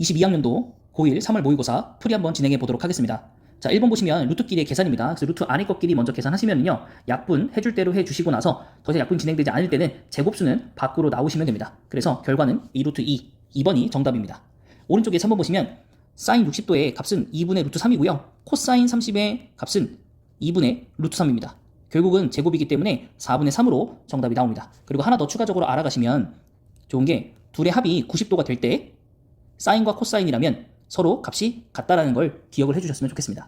22학년도 고1 3월 모의고사 풀이 한번 진행해 보도록 하겠습니다. 자, 1번 보시면 루트끼리의 계산입니다. 그래서 루트 안에 것끼리 먼저 계산하시면요, 약분 해줄 대로 해주시고 나서 더 이상 약분 진행되지 않을 때는 제곱수는 밖으로 나오시면 됩니다. 그래서 결과는 2루트 2, 2번이 정답입니다. 오른쪽에 3번 보시면 사인 60도의 값은 2분의 루트 3이고요. 코사인 30의 값은 2분의 루트 3입니다. 결국은 제곱이기 때문에 4분의 3으로 정답이 나옵니다. 그리고 하나 더 추가적으로 알아가시면 좋은 게 둘의 합이 90도가 될 때 사인과 코사인이라면 서로 값이 같다라는 걸 기억을 해주셨으면 좋겠습니다.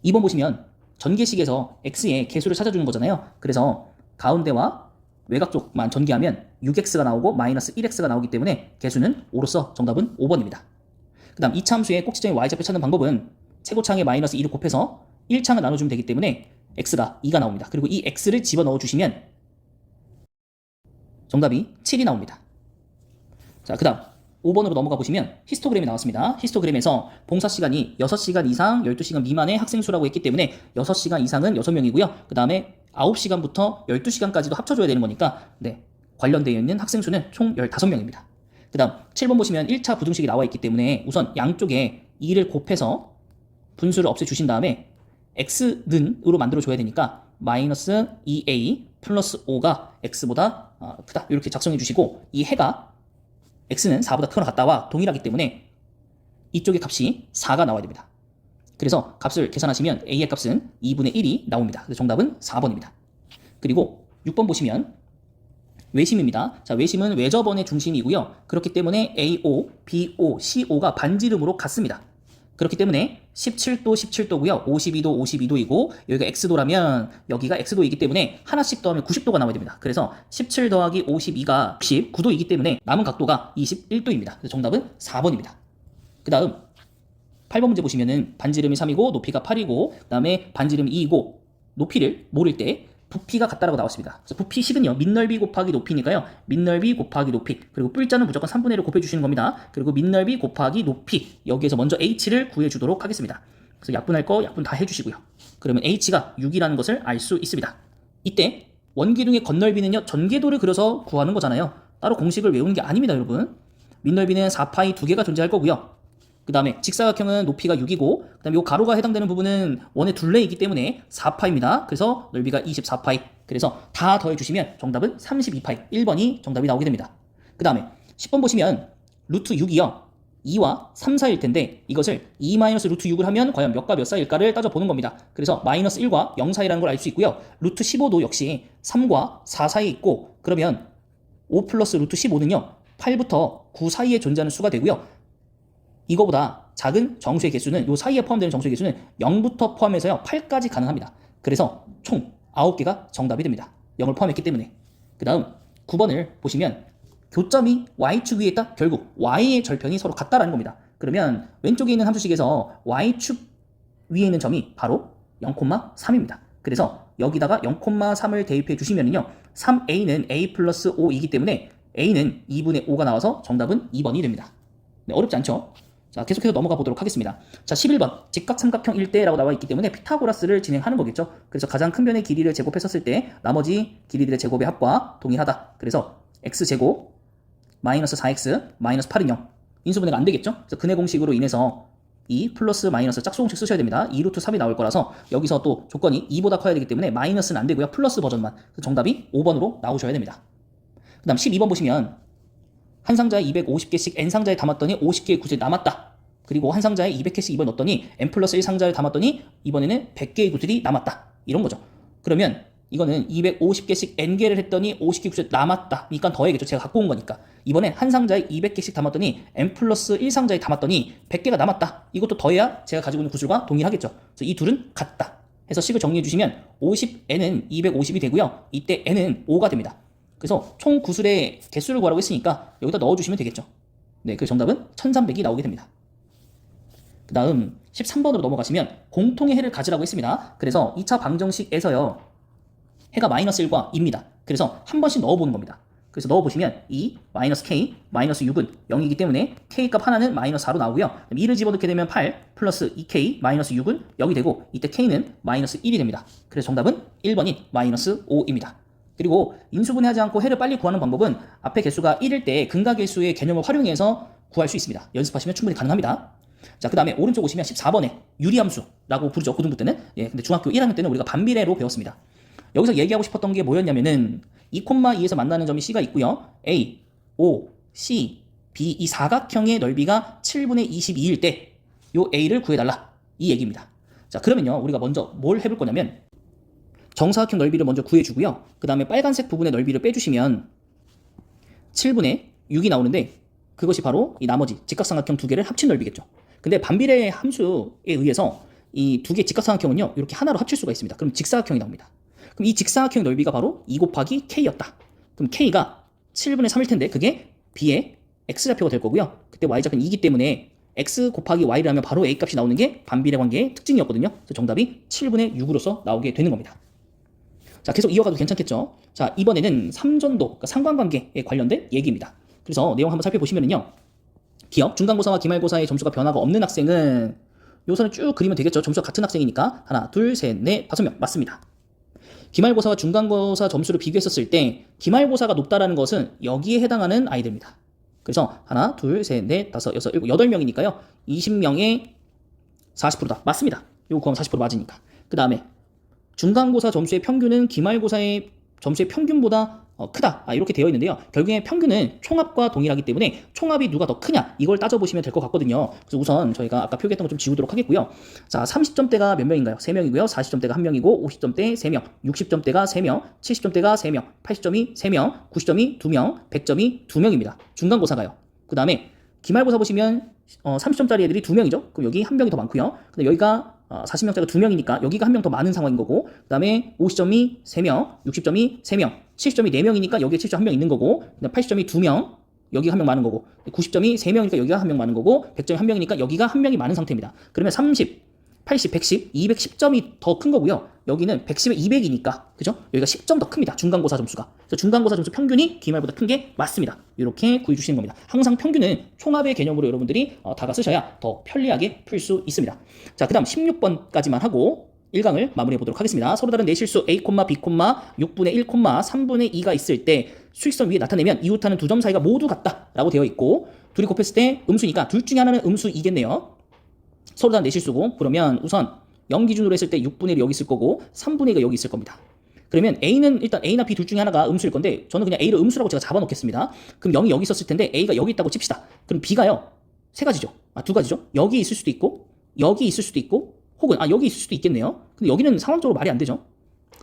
2번 보시면 전개식에서 x의 개수를 찾아주는 거잖아요. 그래서 가운데와 외곽 쪽만 전개하면 6x가 나오고 마이너스 1x가 나오기 때문에 개수는 5로서 정답은 5번입니다. 그 다음 2차 함수의 꼭지점의 y좌표 찾는 방법은 최고창에 마이너스 2를 곱해서 1창을 나눠주면 되기 때문에 x가 2가 나옵니다. 그리고 이 x를 집어넣어 주시면 정답이 7이 나옵니다. 자, 그 다음 5번으로 넘어가 보시면 히스토그램이 나왔습니다. 히스토그램에서 봉사 시간이 6시간 이상 12시간 미만의 학생 수라고 했기 때문에 6시간 이상은 6명이고요. 그 다음에 9시간부터 12시간까지도 합쳐줘야 되는 거니까 관련되어 있는 학생 수는 총 15명입니다. 그 다음 7번 보시면 1차 부등식이 나와 있기 때문에 우선 양쪽에 2를 곱해서 분수를 없애주신 다음에 x는으로 만들어줘야 되니까 마이너스 2a 플러스 5가 x보다 크다 이렇게 작성해 주시고, 이 해가 x는 4보다 크거나 같다와 동일하기 때문에 이쪽의 값이 4가 나와야 됩니다. 그래서 값을 계산하시면 a의 값은 2분의 1이 나옵니다. 그래서 정답은 4번입니다. 그리고 6번 보시면 외심입니다. 자, 외심은 외접원의 중심이고요. 그렇기 때문에 AO, BO, CO가 반지름으로 같습니다. 그렇기 때문에 17도 17도고요. 52도 52도이고 여기가 x도라면 여기가 x도이기 때문에 하나씩 더하면 90도가 나와야 됩니다. 그래서 17 더하기 52가 99도이기 때문에 남은 각도가 21도입니다. 그래서 정답은 4번입니다. 그 다음 8번 문제 보시면은 반지름이 3이고 높이가 8이고 그 다음에 반지름이 2이고 높이를 모를 때 부피가 같다라고 나왔습니다. 그래서 부피식은요, 밑넓이 곱하기 높이니까요, 밑넓이 곱하기 높이, 그리고 뿔자는 무조건 3분의 1을 곱해주시는 겁니다. 그리고 밑넓이 곱하기 높이, 여기에서 먼저 h를 구해주도록 하겠습니다. 그래서 약분할 거 약분 다 해주시고요. 그러면 h가 6이라는 것을 알 수 있습니다. 이때 원기둥의 건널비는요, 전개도를 그려서 구하는 거잖아요. 따로 공식을 외우는 게 아닙니다, 여러분. 밑넓이는 4파이 2개가 존재할 거고요. 그 다음에 직사각형은 높이가 6이고 그 다음에 이 가로가 해당되는 부분은 원의 둘레이기 때문에 4파입니다. 그래서 넓이가 24파이. 그래서 다 더해주시면 정답은 32파이. 1번이 정답이 나오게 됩니다. 그 다음에 10번 보시면 루트 6이요, 2와 3 사이일 텐데 이것을 2 마이너스 루트 6을 하면 과연 몇과 몇 사이일까를 따져보는 겁니다. 그래서 마이너스 1과 0 사이라는 걸 알 수 있고요. 루트 15도 역시 3과 4 사이에 있고, 그러면 5 플러스 루트 15는요 8부터 9 사이에 존재하는 수가 되고요. 이거보다 작은 정수의 개수는, 요 사이에 포함되는 정수의 개수는 0부터 포함해서요 8까지 가능합니다. 그래서 총 9개가 정답이 됩니다. 0을 포함했기 때문에. 그 다음 9번을 보시면 교점이 y축 위에 있다? 결국 y의 절편이 서로 같다라는 겁니다. 그러면 왼쪽에 있는 함수식에서 y축 위에 있는 점이 바로 0,3입니다. 그래서 여기다가 0,3을 대입해 주시면요 3a는 a 플러스 5이기 때문에 a는 2분의 5가 나와서 정답은 2번이 됩니다. 어렵지 않죠? 자, 계속해서 넘어가 보도록 하겠습니다. 자, 11번 직각삼각형 일대라고 나와 있기 때문에 피타고라스를 진행하는 거겠죠. 그래서 가장 큰 변의 길이를 제곱했었을 때 나머지 길이들의 제곱의 합과 동일하다. 그래서 x제곱 마이너스 4x 마이너스 8은 0. 인수분해가 안 되겠죠. 그래서 근해 공식으로 인해서 2 플러스 마이너스 짝수 공식 쓰셔야 됩니다. 2루트 3이 나올 거라서 여기서 또 조건이 2보다 커야 되기 때문에 마이너스는 안 되고요. 플러스 버전만. 정답이 5번으로 나오셔야 됩니다. 그 다음 12번 보시면 한 상자에 250개씩 n 상자에 담았더니 50개의 구슬이 남았다. 그리고 한 상자에 200개씩 입어 넣었더니 n 플러스 1 상자를 담았더니 이번에는 100개의 구슬이 남았다. 이런 거죠. 그러면 이거는 250개씩 n개를 했더니 50개 구슬이 남았다. 그러니까 더해야겠죠. 제가 갖고 온 거니까. 이번엔 한 상자에 200개씩 담았더니 n 플러스 1 상자에 담았더니 100개가 남았다. 이것도 더해야 제가 가지고 있는 구슬과 동일하겠죠. 그래서 이 둘은 같다. 해서 식을 정리해 주시면 50n은 250이 되고요. 이때 n은 5가 됩니다. 그래서 총 구슬의 개수를 구하라고 했으니까 여기다 넣어주시면 되겠죠. 그 정답은 1300이 나오게 됩니다. 그 다음 13번으로 넘어가시면 공통의 해를 가지라고 했습니다. 그래서 2차 방정식에서요 해가 마이너스 1과 2입니다. 그래서 한 번씩 넣어보는 겁니다. 그래서 넣어보시면 2 마이너스 k 마이너스 6은 0이기 때문에 k 값 하나는 마이너스 4로 나오고요. 2를 집어넣게 되면 8 플러스 2k 마이너스 6은 0이 되고 이때 k는 마이너스 1이 됩니다. 그래서 정답은 1번인 마이너스 5입니다. 그리고 인수분해하지 않고 해를 빨리 구하는 방법은 앞에 개수가 1일 때 근각일수의 개념을 활용해서 구할 수 있습니다. 연습하시면 충분히 가능합니다. 자, 그 다음에 오른쪽 오시면 14번에 유리함수라고 부르죠. 고등부 때는. 예, 근데 중학교 1학년 때는 우리가 반비례로 배웠습니다. 여기서 얘기하고 싶었던 게 뭐였냐면은 2,2에서 만나는 점이 C가 있고요. A, O, C, B 이 사각형의 넓이가 7분의 22일 때 요 A를 구해달라. 이 얘기입니다. 자, 그러면요. 우리가 먼저 뭘 해볼 거냐면 정사각형 넓이를 먼저 구해주고요. 그 다음에 빨간색 부분의 넓이를 빼주시면 7분의 6이 나오는데 그것이 바로 이 나머지 직각삼각형 두 개를 합친 넓이겠죠. 근데 반비례 함수에 의해서 이 두 개의 직각삼각형은요. 이렇게 하나로 합칠 수가 있습니다. 그럼 직사각형이 나옵니다. 그럼 이 직사각형 넓이가 바로 2 곱하기 K였다. 그럼 K가 7분의 3일 텐데 그게 B의 X좌표가 될 거고요. 그때 Y좌표는 2기 때문에 X 곱하기 Y를 하면 바로 A 값이 나오는 게 반비례 관계의 특징이었거든요. 그래서 정답이 7분의 6으로서 나오게 되는 겁니다. 자, 계속 이어가도 괜찮겠죠? 자, 이번에는 삼전도, 그러니까 상관관계에 관련된 얘기입니다. 그래서 내용 한번 살펴보시면은요. 기억, 중간고사와 기말고사의 점수가 변화가 없는 학생은 요선을 쭉 그리면 되겠죠. 점수가 같은 학생이니까 하나, 둘, 셋, 넷, 5명 맞습니다. 기말고사와 중간고사 점수를 비교했었을 때 기말고사가 높다라는 것은 여기에 해당하는 아이들입니다. 그래서 하나, 둘, 셋, 넷, 다섯, 여섯, 일곱, 8명이니까요. 20명의 40%다. 맞습니다. 요거 구하면 40% 맞으니까. 그 다음에 중간고사 점수의 평균은 기말고사의 점수의 평균보다 크다. 이렇게 되어 있는데요. 결국에 평균은 총합과 동일하기 때문에 총합이 누가 더 크냐 이걸 따져보시면 될 것 같거든요. 그래서 우선 저희가 아까 표기했던 거 좀 지우도록 하겠고요. 자, 30점대가 몇 명인가요? 3명이고요. 40점대가 1명이고 50점대 3명, 60점대가 3명, 70점대가 3명, 80점이 3명, 90점이 2명, 100점이 2명입니다. 중간고사가요. 그 다음에 기말고사 보시면 30점짜리 애들이 2명이죠. 그럼 여기 1명이 더 많고요. 근데 여기가 40명짜리가 2명이니까 여기가 1명 더 많은 상황인 거고 그 다음에 50점이 3명, 60점이 3명, 70점이 4명이니까 여기에 70점 1명 있는 거고 그 다음에 80점이 2명, 여기가 1명 많은 거고 90점이 3명이니까 여기가 1명 많은 거고 100점이 1명이니까 여기가 1명이 많은 상태입니다. 그러면 30, 80, 110, 210점이 더 큰 거고요. 여기는 110에 200이니까 그죠? 여기가 10점 더 큽니다. 중간고사 점수가. 그래서 중간고사 점수 평균이 기말보다 큰 게 맞습니다. 이렇게 구해 주시는 겁니다. 항상 평균은 총합의 개념으로 여러분들이 다가 쓰셔야 더 편리하게 풀 수 있습니다. 자, 그 다음 16번까지만 하고 1강을 마무리해 보도록 하겠습니다. 서로 다른 내실수 A, B, 6분의 1, 3분의 2가 있을 때 수익선 위에 나타내면 이웃하는 두 점 사이가 모두 같다 라고 되어 있고 둘이 곱했을 때 음수니까 둘 중에 하나는 음수이겠네요. 서로 다른 내실수고 그러면 우선 0 기준으로 했을 때 6분의 1이 여기 있을 거고 3분의 2가 여기 있을 겁니다. 그러면 A는 일단 A나 B 둘 중에 하나가 음수일 건데 저는 그냥 A를 음수라고 제가 잡아놓겠습니다. 그럼 0이 여기 있었을 텐데 A가 여기 있다고 칩시다. 그럼 B가요. 세 가지죠. 두 가지죠. 여기 있을 수도 있고 여기 있을 수도 있고 혹은 여기 있을 수도 있겠네요. 근데 여기는 상황적으로 말이 안 되죠.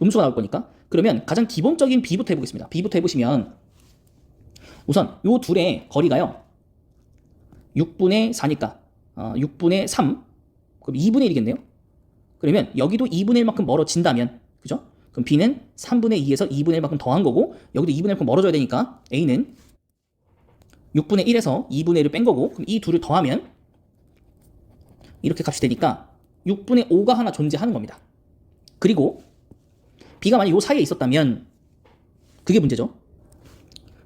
음수가 나올 거니까. 그러면 가장 기본적인 B부터 해보겠습니다. B부터 해보시면 우선 요 둘의 거리가요. 6분의 4니까 6분의 3 그럼 2분의 1이겠네요. 그러면 여기도 2분의 1만큼 멀어진다면 그죠? 그럼 B는 3분의 2에서 2분의 1만큼 더한 거고 여기도 2분의 1만큼 멀어져야 되니까 A는 6분의 1에서 2분의 1을 뺀 거고 그럼 이 둘을 더하면 이렇게 값이 되니까 6분의 5가 하나 존재하는 겁니다. 그리고 B가 만약 요 사이에 있었다면 그게 문제죠.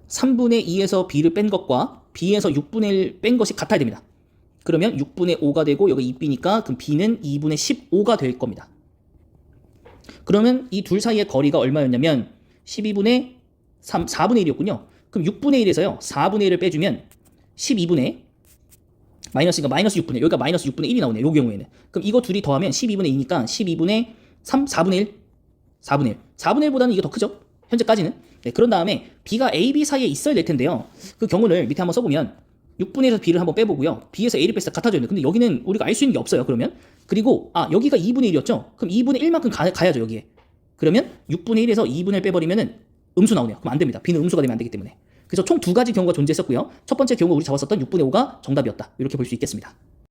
3분의 2에서 B를 뺀 것과 B에서 6분의 1 뺀 것이 같아야 됩니다. 그러면 6분의 5가 되고 여기 2B니까 그럼 B는 2분의 15가 될 겁니다. 그러면 이 둘 사이의 거리가 얼마였냐면 12분의 3, 4분의 1이었군요. 그럼 6분의 1에서요. 4분의 1을 빼주면 12분의 마이너스니까 마이너스 6분의 1. 여기가 마이너스 6분의 1이 나오네요. 이 경우에는. 그럼 이거 둘이 더하면 12분의 2니까 12분의 3, 4분의 1. 4분의 1. 4분의 1보다는 이게 더 크죠? 현재까지는. 네, 그런 다음에 B가 A, B 사이에 있어야 될 텐데요. 그 경우를 밑에 한번 써보면 6분의 1에서 B를 한번 빼보고요. B에서 A를 뺐을 때 같아져야 돼요. 근데 여기는 우리가 알 수 있는 게 없어요. 그러면. 그리고 여기가 2분의 1이었죠? 그럼 2분의 1만큼 가야죠. 여기에. 그러면 6분의 1에서 2분의 1 빼버리면은 음수 나오네요. 그럼 안 됩니다. B는 음수가 되면 안 되기 때문에. 그래서 총 두 가지 경우가 존재했었고요. 첫 번째 경우가 우리 잡았었던 6분의 5가 정답이었다. 이렇게 볼 수 있겠습니다.